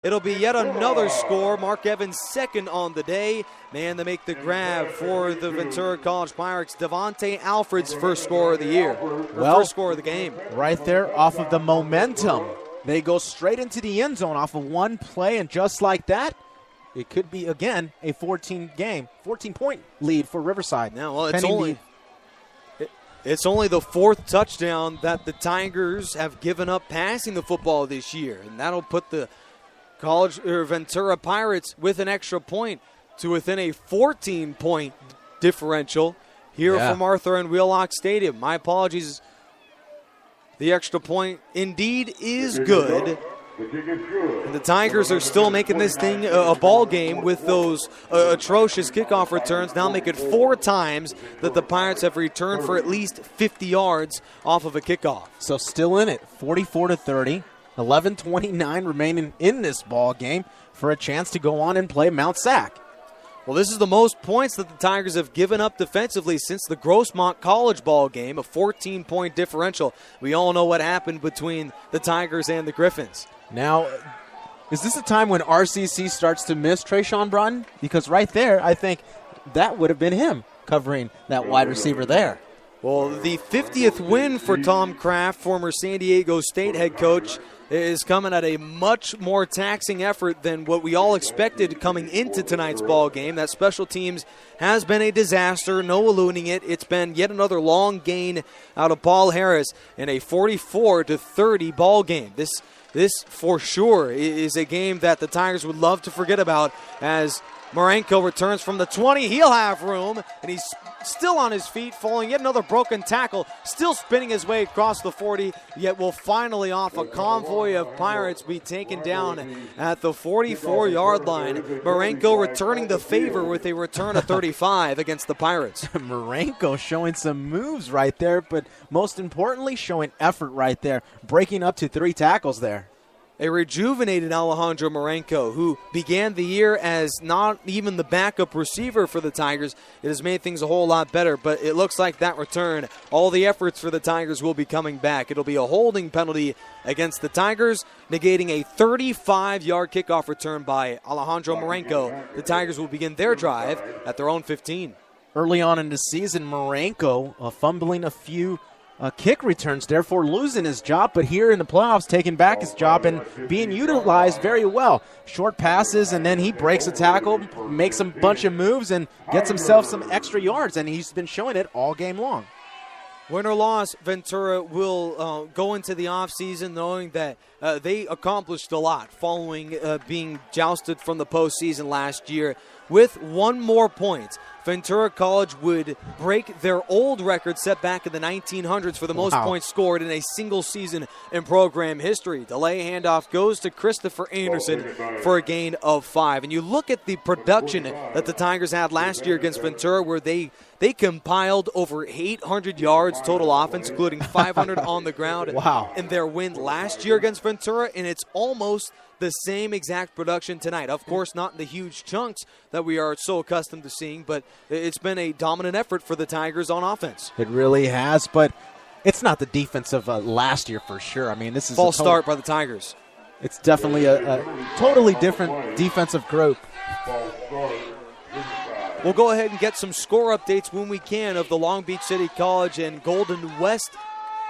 It'll be yet another score. Mark Evans second on the day. Man, they make the grab for the Ventura College Pirates. Devontae Alfred's first score of the year. First score of the game. Right there off of the momentum. They go straight into the end zone off of one play, and just like that, it could be, again, a 14-point lead for Riverside. Now, well, it's only the fourth touchdown that the Tigers have given up passing the football this year, and that'll put the Ventura Pirates with an extra point to within a 14-point differential here from Arthur and Wheelock Stadium. My apologies. The extra point indeed is good. And the Tigers are still making this thing a ball game with those atrocious kickoff returns. Now make it 4 times that the Pirates have returned for at least 50 yards off of a kickoff. So still in it, 44-30. 11:29 remaining in this ball game for a chance to go on and play Mount Sac. Well, this is the most points that the Tigers have given up defensively since the Grossmont College ball game, a 14-point differential. We all know what happened between the Tigers and the Griffins. Now, is this a time when RCC starts to miss Trayshawn Broughton? Because right there, I think that would have been him covering that wide receiver there. Well, the 50th win for Tom Kraft, former San Diego State head coach, is coming at a much more taxing effort than what we all expected coming into tonight's ball game. That special teams has been a disaster, no eluding it. It's been yet another long gain out of Paul Harris in a 44-30 ball game. This for sure is a game that the Tigers would love to forget about as Marenko returns from the 20. He'll have room, and he's still on his feet, following yet another broken tackle, still spinning his way across the 40, yet will finally, off a convoy of Pirates, be taken down at the 44-yard line. Marenko returning the favor with a return of 35 against the Pirates. Marenko showing some moves right there, but most importantly, showing effort right there, breaking up to 3 tackles there. A rejuvenated Alejandro Marenko, who began the year as not even the backup receiver for the Tigers. It has made things a whole lot better, but it looks like that return, all the efforts for the Tigers will be coming back. It'll be a holding penalty against the Tigers, negating a 35-yard kickoff return by Alejandro Marenko. The Tigers will begin their drive at their own 15. Early on in the season, Marenko fumbling a few kick returns, therefore losing his job, but here in the playoffs taking back his job and being utilized very well. Short passes, and then he breaks a tackle, makes a bunch of moves, and gets himself some extra yards, and he's been showing it all game long. Win or loss, Ventura will go into the offseason knowing that they accomplished a lot following being jousted from the postseason last year. With 1 more point, Ventura College would break their old record set back in the 1900s for the most points scored in a single season in program history. Delay handoff goes to Christopher Anderson for a gain of 5. And you look at the production that the Tigers had last year against Ventura, where they compiled over 800 yards total offense, including 500 on the ground in their win last year against Ventura, and it's almost the same exact production tonight. Of course, not in the huge chunks that we are so accustomed to seeing, but it's been a dominant effort for the Tigers on offense. It really has, but it's not the defense of last year for sure. I mean, this is false start by the Tigers. It's definitely a totally different defensive group. We'll go ahead and get some score updates when we can of the Long Beach City College and Golden West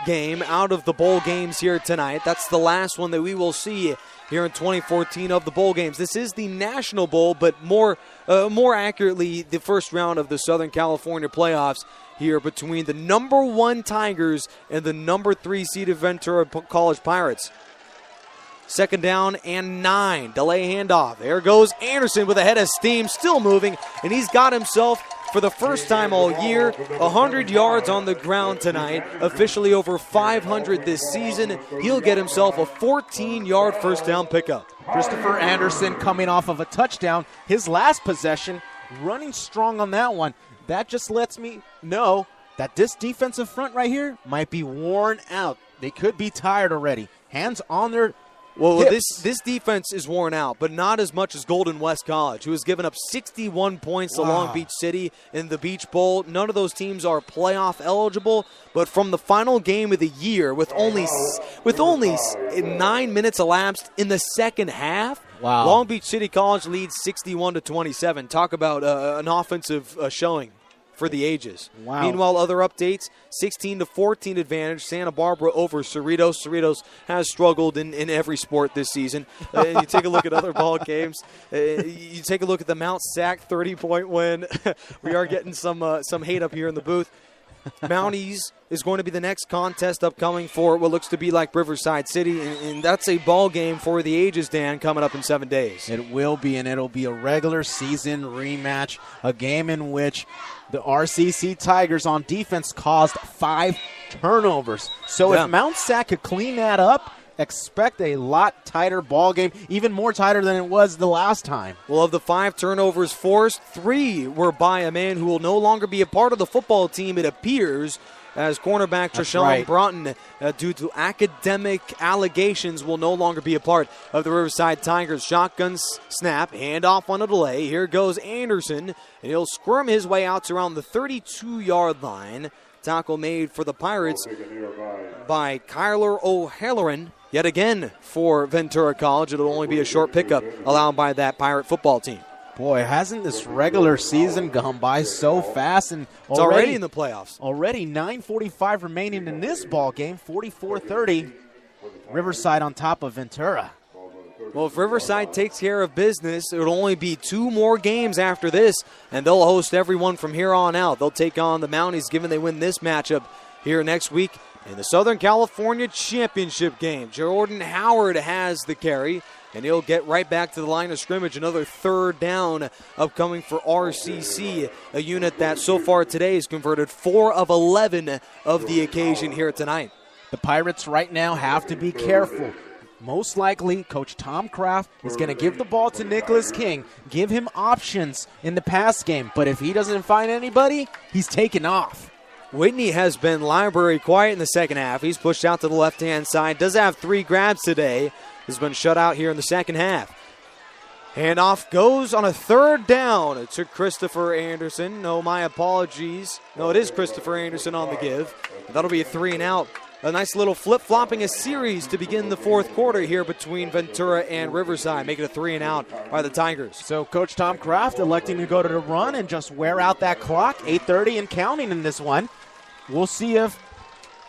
game out of the bowl games here tonight. That's the last one that we will see here in 2014 of the bowl games. This is the National Bowl, but more accurately, the first round of the Southern California playoffs here between the number 1 Tigers and the number 3 seeded Ventura College Pirates. Second down and 9. Delay handoff. There goes Anderson with a head of steam, still moving, and he's got himself, for the first time all year, 100 yards on the ground tonight, officially over 500 this season. He'll get himself a 14-yard first down pickup. Christopher Anderson coming off of a touchdown. His last possession, running strong on that one. That just lets me know that this defensive front right here might be worn out. They could be tired already. Hands on their hips. This defense is worn out, but not as much as Golden West College, who has given up 61 points to Long Beach City in the Beach Bowl. None of those teams are playoff eligible, but from the final game of the year, with only 9 minutes elapsed in the second half, Wow. Long Beach City College leads 61-27. Talk about an offensive showing for the ages. Wow. Meanwhile, other updates, 16-14 advantage, Santa Barbara over Cerritos. Cerritos has struggled in every sport this season. You take a look at other ball games. You take a look at the Mount Sac 30-point win. We are getting some hate up here in the booth. Mounties is going to be the next contest upcoming for what looks to be like Riverside City, and that's a ball game for the ages, Dan, coming up in 7 days. It will be, and it'll be a regular season rematch, a game in which the RCC Tigers on defense caused 5 turnovers. So if Mount Sac could clean that up, expect a lot tighter ball game, even more tighter than it was the last time. Well, of the 5 turnovers forced, 3 were by a man who will no longer be a part of the football team, it appears, as cornerback Treshawn Broughton, due to academic allegations, will no longer be a part of the Riverside Tigers. Shotgun snap, handoff on a delay. Here goes Anderson, and he'll squirm his way out to around the 32-yard line. Tackle made for the Pirates by Kyler O'Halloran. Yet again for Ventura College, it'll only be a short pickup allowed by that Pirate football team. Boy, hasn't this regular season gone by so fast? And it's already in the playoffs. Already 9:45 remaining in this ball game, 44-30. Riverside on top of Ventura. Well, if Riverside takes care of business, it'll only be 2 more games after this, and they'll host everyone from here on out. They'll take on the Mounties, given they win this matchup here next week in the Southern California Championship game. Jordan Howard has the carry, and he'll get right back to the line of scrimmage. Another 3rd down upcoming for RCC, a unit that so far today has converted 4 of 11 of the occasion here tonight. The Pirates right now have to be careful. Most likely, Coach Tom Kraft is going to give the ball to Nicholas King, give him options in the pass game. But if he doesn't find anybody, he's taking off. Whitney has been library quiet in the second half. He's pushed out to the left-hand side. Does have 3 grabs today. Has been shut out here in the second half. Handoff goes on a 3rd down to Christopher Anderson. No, my apologies. No, it is Christopher Anderson on the give. That'll be a 3-and-out. A nice little flip-flopping a series to begin the 4th quarter here between Ventura and Riverside, making a 3-and-out by the Tigers. So Coach Tom Kraft electing to go to the run and just wear out that clock, 8:30 and counting in this one. We'll see if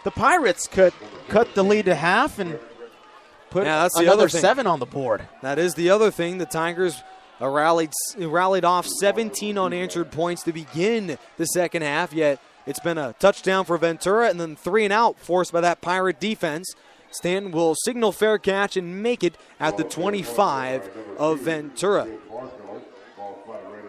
the Pirates could cut the lead to half and put another 7 on the board. That is the other thing. The Tigers rallied off 17 unanswered points to begin the second half, yet it's been a touchdown for Ventura and then 3-and-out forced by that Pirate defense. Stanton will signal fair catch and make it at the 25 of Ventura.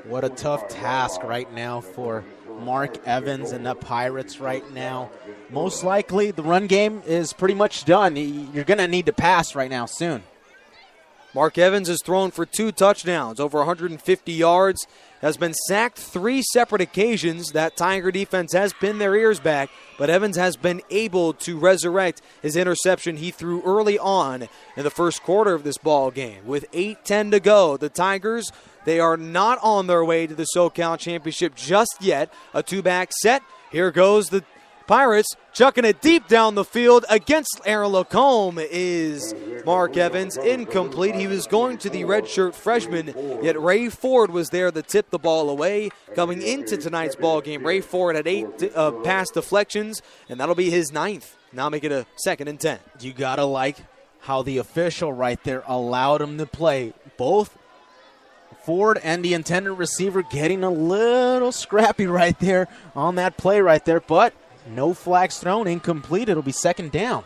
What a tough task right now for Mark Evans and the Pirates right now. Most likely the run game is pretty much done. You're going to need to pass right now soon. Mark Evans has thrown for 2 touchdowns, over 150 yards, has been sacked 3 separate occasions. That Tiger defense has pinned their ears back, but Evans has been able to resurrect his interception he threw early on in the first quarter of this ball game. With 8:10 to go, the Tigers, they are not on their way to the SoCal Championship just yet. A 2-back set. Here goes the Pirates, chucking it deep down the field against Aaron Lacombe is Mark Evans. Incomplete. He was going to the redshirt freshman, yet Ray Ford was there to tip the ball away. Coming into tonight's ball game, Ray Ford had 8 pass deflections, and that'll be his 9th. Now make it a 2nd and 10. You got to like how the official right there allowed him to play. Both Ford and the intended receiver getting a little scrappy right there on that play right there, but no flags thrown, incomplete. It'll be 2nd down.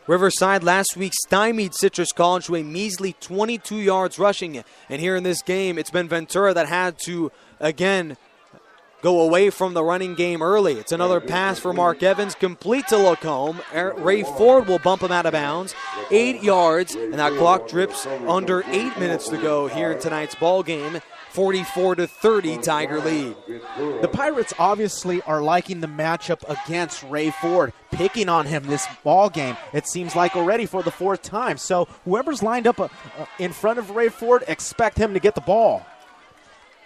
Riverside last week stymied Citrus College to a measly 22 yards rushing. And here in this game, it's been Ventura that had to, again, go away from the running game early. It's another pass for Mark Evans, complete to Lacombe. Ray Ford will bump him out of bounds. 8 yards, and that clock drips under 8 minutes to go here in tonight's ball game. 44-30 Tiger lead. The Pirates obviously are liking the matchup against Ray Ford, picking on him this ball game, it seems like already for the 4th time. So whoever's lined up in front of Ray Ford, expect him to get the ball.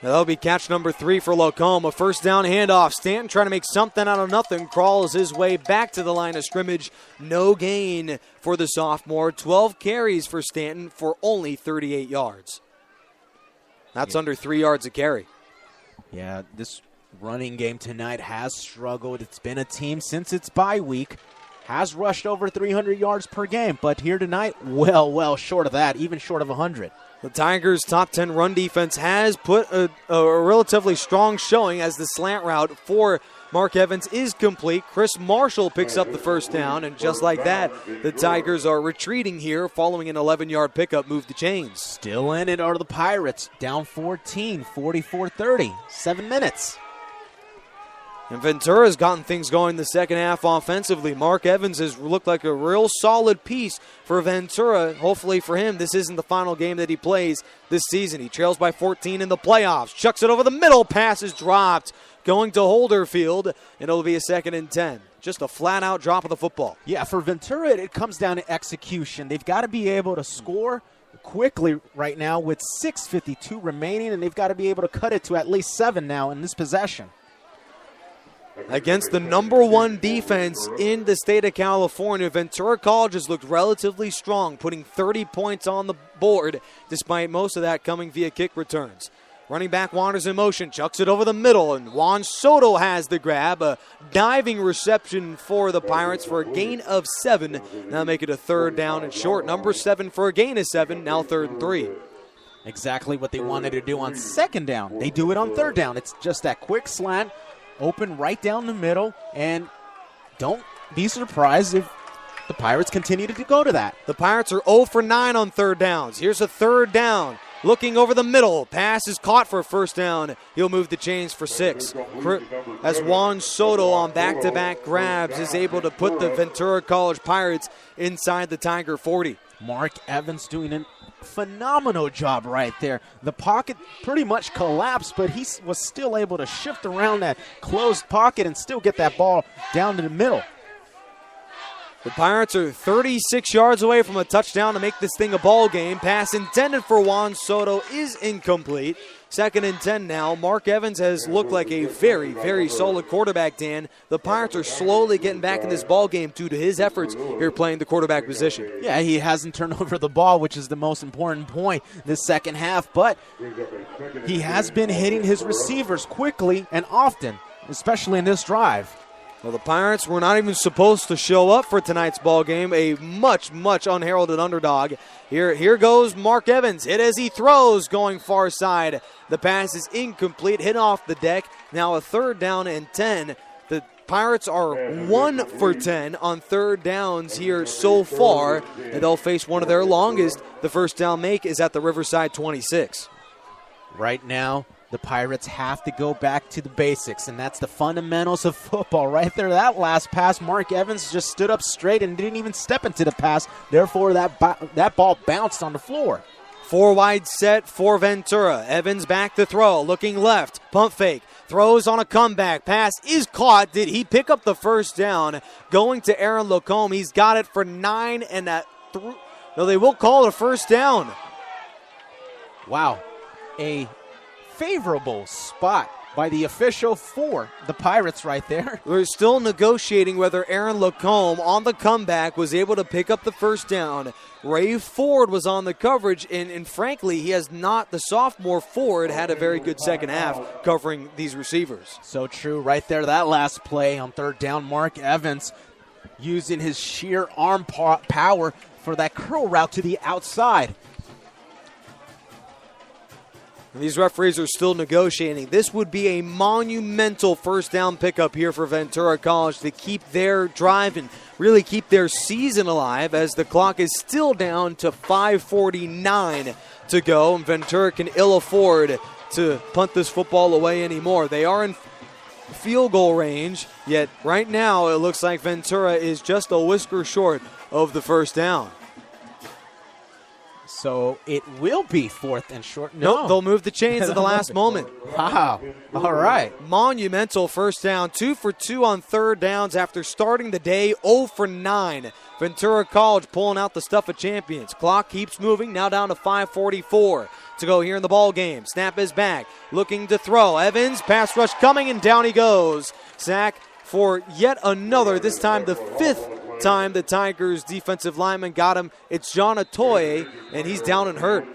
That'll be catch number 3 for Lacombe. A first down handoff. Stanton trying to make something out of nothing. Crawls his way back to the line of scrimmage. No gain for the sophomore. 12 carries for Stanton for only 38 yards. That's under 3 yards a carry. Yeah, this running game tonight has struggled. It's been a team since its bye week. Has rushed over 300 yards per game. But here tonight, well short of that. Even short of 100. The Tigers' top 10 run defense has put a relatively strong showing as the slant route for Mark Evans is complete. Chris Marshall picks up the first down, and just like that, the Tigers are retreating here following an 11-yard pickup, move the chains. Still in it are the Pirates, down 14, 44-30, 7 minutes. And Ventura's gotten things going the second half offensively. Mark Evans has looked like a real solid piece for Ventura. Hopefully for him, this isn't the final game that he plays this season. He trails by 14 in the playoffs. Chucks it over the middle. Pass is dropped. Going to Holderfield, and it'll be a 2nd and 10. Just a flat-out drop of the football. Yeah, for Ventura, it comes down to execution. They've got to be able to score quickly right now with 6:52 remaining, and they've got to be able to cut it to at least 7 now in this possession. Against the number 1 defense in the state of California, Ventura College has looked relatively strong, putting 30 points on the board, despite most of that coming via kick returns. Running back wanders in motion, chucks it over the middle, and Juan Soto has the grab. A diving reception for the Pirates for a gain of 7. Now make it a 3rd down and short. Number 7 for a gain of 7, now 3rd and 3. Exactly what they wanted to do on 2nd down. They do it on 3rd down. It's just that quick slant, open right down the middle, and don't be surprised if the Pirates continue to go to that. The Pirates are 0 for 9 on 3rd downs. Here's a 3rd down. Looking over the middle. Pass is caught for a 1st down. He'll move the chains for 6. As Juan Soto on back-to-back grabs is able to put the Ventura College Pirates inside the Tiger 40. Mark Evans doing a phenomenal job right there. The pocket pretty much collapsed, but he was still able to shift around that closed pocket and still get that ball down to the middle. The Pirates are 36 yards away from a touchdown to make this thing a ball game. Pass intended for Juan Soto is incomplete. 2nd and 10 now. Mark Evans has looked like a very, very solid quarterback, Dan. The Pirates are slowly getting back in this ball game due to his efforts here playing the quarterback position. Yeah, he hasn't turned over the ball, which is the most important point this second half, but he has been hitting his receivers quickly and often, especially in this drive. Well, the Pirates were not even supposed to show up for tonight's ball game. A much unheralded underdog. Here goes Mark Evans. Hit as he throws, going far side. The pass is incomplete, hit off the deck. Now a 3rd down and 10. The Pirates are 1 for 10 on 3rd downs here so far, and they'll face one of their longest. The 1st down make is at the Riverside 26. Right now, the Pirates have to go back to the basics, and that's the fundamentals of football right there. That last pass, Mark Evans just stood up straight and didn't even step into the pass. Therefore, that ball bounced on the floor. 4 wide set for Ventura. Evans back to throw, looking left, pump fake, throws on a comeback. Pass is caught. Did he pick up the 1st down? Going to Aaron Lacombe. He's got it for 9 and no, they will call it a 1st down. Wow. A favorable spot by the official for the Pirates right there. We're still negotiating whether Aaron Lacombe on the comeback was able to pick up the 1st down. Ray Ford was on the coverage, and frankly, he has not. The sophomore Ford had a very good second half covering these receivers. So true right there. That last play on 3rd down, Mark Evans using his sheer arm power for that curl route to the outside. And these referees are still negotiating. This would be a monumental 1st down pickup here for Ventura College to keep their drive and really keep their season alive, as the clock is still down to 5:49 to go, and Ventura can ill afford to punt this football away anymore. They are in field goal range, yet right now it looks like Ventura is just a whisker short of the 1st down. So it will be 4th and short. No, Nope, they'll move the chains at the last moment. Wow. All right. Monumental 1st down. 2 for 2 on 3rd downs after starting the day 0 for 9. Ventura College pulling out the stuff of champions. Clock keeps moving, now down to 5:44. to go here in the ball game. Snap is back, looking to throw. Evans, pass rush coming, and down he goes. Sack for yet another, this time the 5th time the Tigers defensive lineman got him. It's John Otoye, and he's down and hurt.